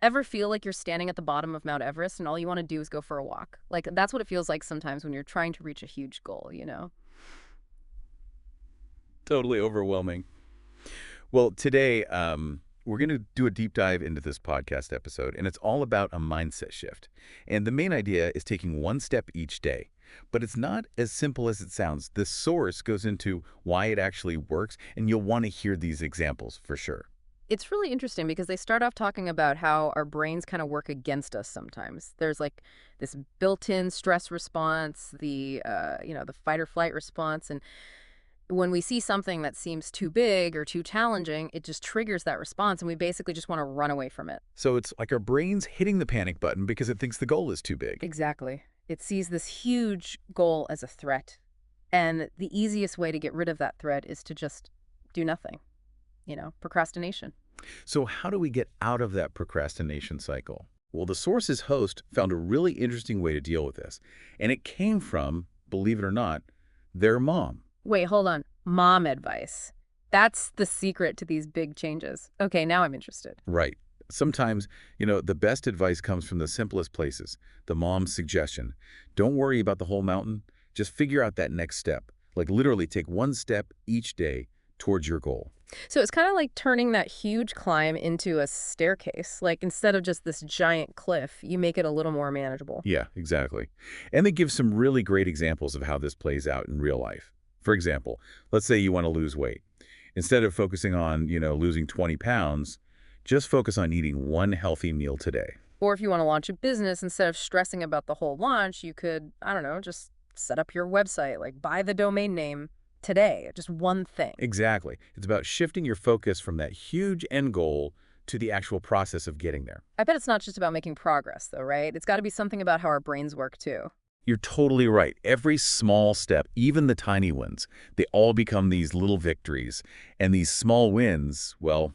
Ever feel like you're standing at the bottom of Mount Everest and all you want to do is go for a walk? Like, that's what it feels like sometimes when you're trying to reach a huge goal, you know? Totally overwhelming. Well, today, we're going to do a deep dive into this podcast episode, and it's all about a mindset shift. And the main idea is taking one step each day. But it's not as simple as it sounds. The source goes into why it actually works, and you'll want to hear these examples for sure. It's really interesting because they start off talking about how our brains kind of work against us sometimes. There's like this built-in stress response, the fight or flight response, and when we see something that seems too big or too challenging, it just triggers that response, and we basically just want to run away from it. So it's like our brain's hitting the panic button because it thinks the goal is too big. Exactly. It sees this huge goal as a threat, and the easiest way to get rid of that threat is to just do nothing. Procrastination. So how do we get out of that procrastination cycle? Well, the Source's host found a really interesting way to deal with this, and it came from, believe it or not, their mom. Wait, hold on. Mom advice. That's the secret to these big changes. Okay, now I'm interested. Right. Sometimes, the best advice comes from the simplest places. The mom's suggestion. Don't worry about the whole mountain. Just figure out that next step. Like literally take one step each day towards your goal. So it's kind of like turning that huge climb into a staircase. Like instead of just this giant cliff, you make it a little more manageable. Yeah, exactly. And they give some really great examples of how this plays out in real life. For example, let's say you want to lose weight. Instead of focusing on, losing 20 pounds, just focus on eating one healthy meal today. Or if you want to launch a business, instead of stressing about the whole launch, you could, I don't know, just set up your website, like buy the domain name today, just one thing. Exactly. It's about shifting your focus from that huge end goal to the actual process of getting there. I bet it's not just about making progress, though, right? It's got to be something about how our brains work, too. You're totally right. Every small step, even the tiny ones, they all become these little victories. And these small wins, well,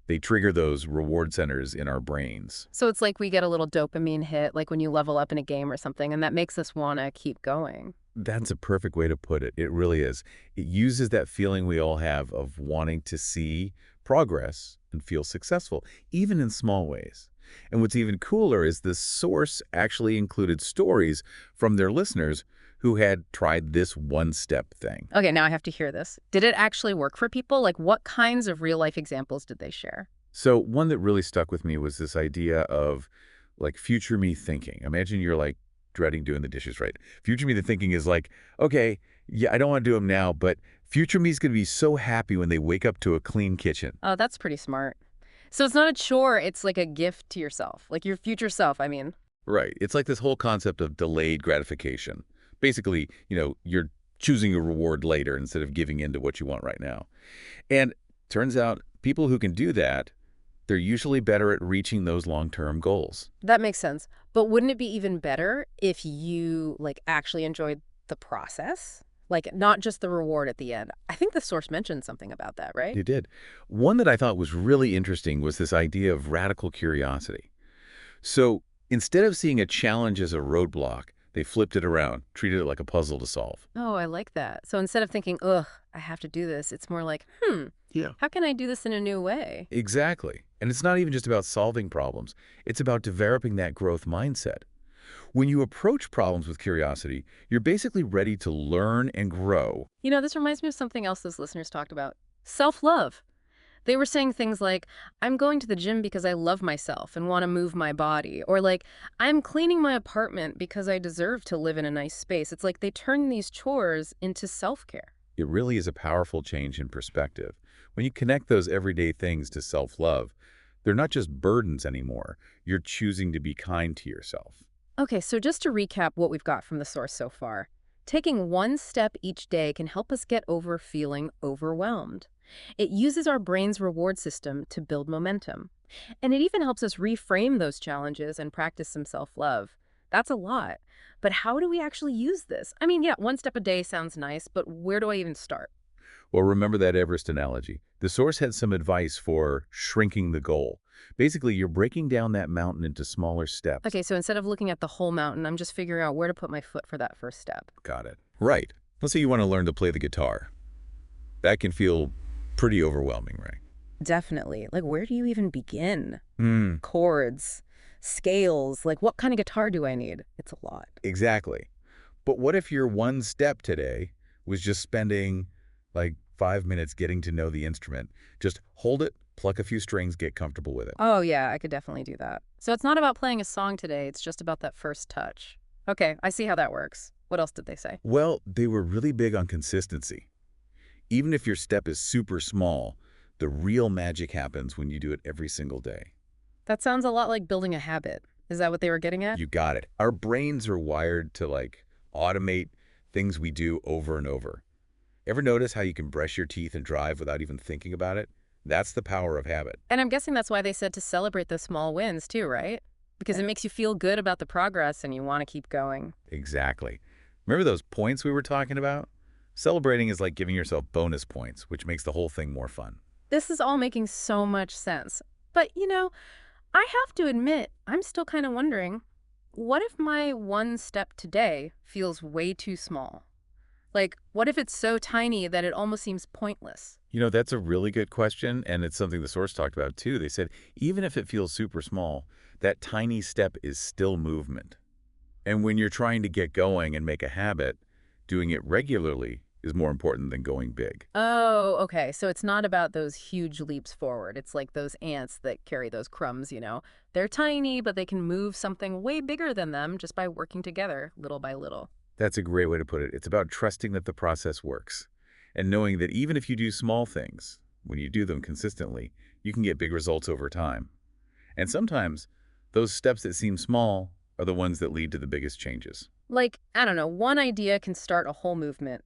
they trigger those reward centers in our brains. So it's like we get a little dopamine hit, like when you level up in a game or something, and that makes us want to keep going. That's a perfect way to put it. It really is. It uses that feeling we all have of wanting to see progress and feel successful, even in small ways. And what's even cooler is the source actually included stories from their listeners who had tried this one-step thing. Okay, now I have to hear this. Did it actually work for people? Like, what kinds of real-life examples did they share? So one that really stuck with me was this idea of like future me thinking. Imagine you're like dreading doing the dishes, right? Future me the thinking is like, okay, yeah, I don't want to do them now, but future me is going to be so happy when they wake up to a clean kitchen. Oh, that's pretty smart. So it's not a chore, it's like a gift to yourself, like your future self, I mean. Right. It's like this whole concept of delayed gratification. Basically, you're choosing a reward later instead of giving in to what you want right now. And turns out people who can do that, they're usually better at reaching those long-term goals. That makes sense. But wouldn't it be even better if you, like, actually enjoyed the process? Like, not just the reward at the end. I think the source mentioned something about that, right? They did. One that I thought was really interesting was this idea of radical curiosity. So instead of seeing a challenge as a roadblock, they flipped it around, treated it like a puzzle to solve. Oh, I like that. So instead of thinking, ugh, I have to do this, it's more like, Yeah. how can I do this in a new way? Exactly. And it's not even just about solving problems. It's about developing that growth mindset. When you approach problems with curiosity, you're basically ready to learn and grow. This reminds me of something else those listeners talked about. Self-love. They were saying things like, I'm going to the gym because I love myself and want to move my body. Or like, I'm cleaning my apartment because I deserve to live in a nice space. It's like they turn these chores into self-care. It really is a powerful change in perspective. When you connect those everyday things to self-love, they're not just burdens anymore. You're choosing to be kind to yourself. Okay, so just to recap what we've got from the source so far, taking one step each day can help us get over feeling overwhelmed. It uses our brain's reward system to build momentum. And it even helps us reframe those challenges and practice some self-love. That's a lot. But how do we actually use this? I mean, yeah, one step a day sounds nice, but where do I even start? Well, remember that Everest analogy. The source had some advice for shrinking the goal. Basically, you're breaking down that mountain into smaller steps. Okay, so instead of looking at the whole mountain, I'm just figuring out where to put my foot for that first step. Got it. Right. Let's say you want to learn to play the guitar. That can feel pretty overwhelming, right? Definitely. Like, where do you even begin? Hmm, Chords, scales, like what kind of guitar do I need? It's a lot. exactly. But what if your one step today was just spending like 5 minutes getting to know the instrument? Just hold it, pluck a few strings, get comfortable with it. Oh, yeah, I could definitely do that. So it's not about playing a song today, it's just about that first touch. Okay, I see how that works. What else did they say? Well, they were really big on consistency. Even if your step is super small, the real magic happens when you do it every single day. That sounds a lot like building a habit. Is that what they were getting at? You got it. Our brains are wired to automate things we do over and over. Ever notice how you can brush your teeth and drive without even thinking about it? That's the power of habit. And I'm guessing that's why they said to celebrate the small wins too, right? Because it makes you feel good about the progress and you want to keep going. Exactly. Remember those points we were talking about? Celebrating is like giving yourself bonus points, which makes the whole thing more fun. This is all making so much sense. But, I have to admit, I'm still kind of wondering, what if my one step today feels way too small? Like, what if it's so tiny that it almost seems pointless? That's a really good question, and it's something the source talked about too. They said, even if it feels super small, that tiny step is still movement. And when you're trying to get going and make a habit, doing it regularly is more important than going big. Oh, okay. So it's not about those huge leaps forward. It's like those ants that carry those crumbs. They're tiny, but they can move something way bigger than them just by working together little by little. That's a great way to put it. It's about trusting that the process works and knowing that even if you do small things, when you do them consistently, you can get big results over time. And sometimes those steps that seem small are the ones that lead to the biggest changes. Like, I don't know, one idea can start a whole movement,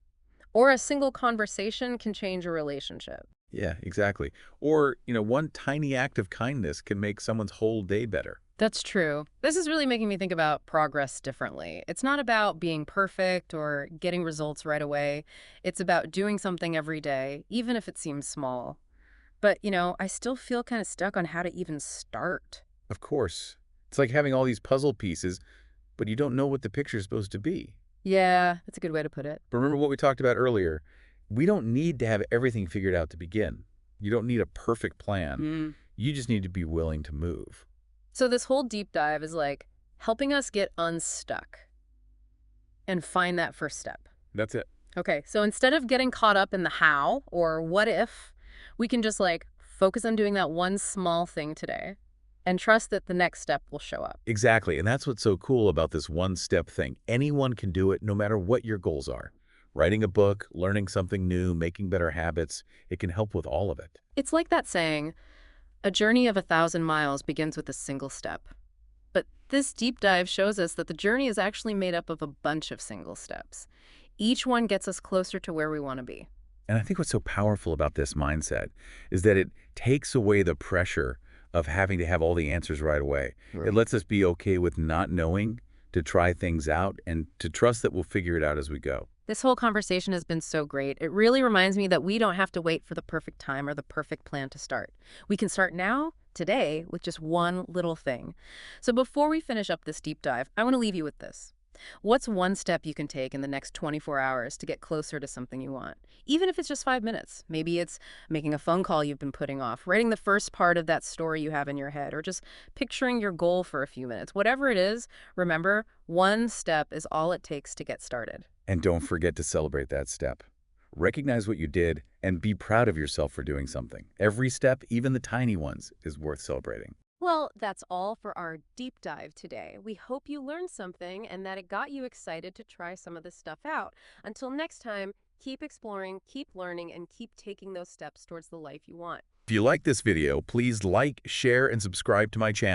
or a single conversation can change a relationship. Yeah, exactly. Or, one tiny act of kindness can make someone's whole day better. That's true. This is really making me think about progress differently. It's not about being perfect or getting results right away. It's about doing something every day, even if it seems small. But, I still feel kind of stuck on how to even start. Of course. It's like having all these puzzle pieces, but you don't know what the picture's supposed to be. Yeah, that's a good way to put it. But remember what we talked about earlier. We don't need to have everything figured out to begin. You don't need a perfect plan. Mm. You just need to be willing to move. So this whole deep dive is like helping us get unstuck and find that first step. That's it. Okay, so instead of getting caught up in the how or what if, we can just focus on doing that one small thing today and trust that the next step will show up. Exactly. And that's what's so cool about this one-step thing. Anyone can do it no matter what your goals are. Writing a book, learning something new, making better habits, it can help with all of it. It's like that saying, a journey of 1,000 miles begins with a single step. But this deep dive shows us that the journey is actually made up of a bunch of single steps. Each one gets us closer to where we want to be. And I think what's so powerful about this mindset is that it takes away the pressure of having to have all the answers right away. Right. It lets us be okay with not knowing, to try things out, and to trust that we'll figure it out as we go. This whole conversation has been so great. It really reminds me that we don't have to wait for the perfect time or the perfect plan to start. We can start now, today, with just one little thing. So before we finish up this deep dive, I want to leave you with this. What's one step you can take in the next 24 hours to get closer to something you want? Even if it's just 5 minutes. Maybe it's making a phone call you've been putting off, writing the first part of that story you have in your head, or just picturing your goal for a few minutes. Whatever it is, remember, one step is all it takes to get started. And don't forget to celebrate that step. Recognize what you did and be proud of yourself for doing something. Every step, even the tiny ones, is worth celebrating. Well, that's all for our deep dive today. We hope you learned something and that it got you excited to try some of this stuff out. Until next time, keep exploring, keep learning, and keep taking those steps towards the life you want. If you like this video, please like, share, and subscribe to my channel.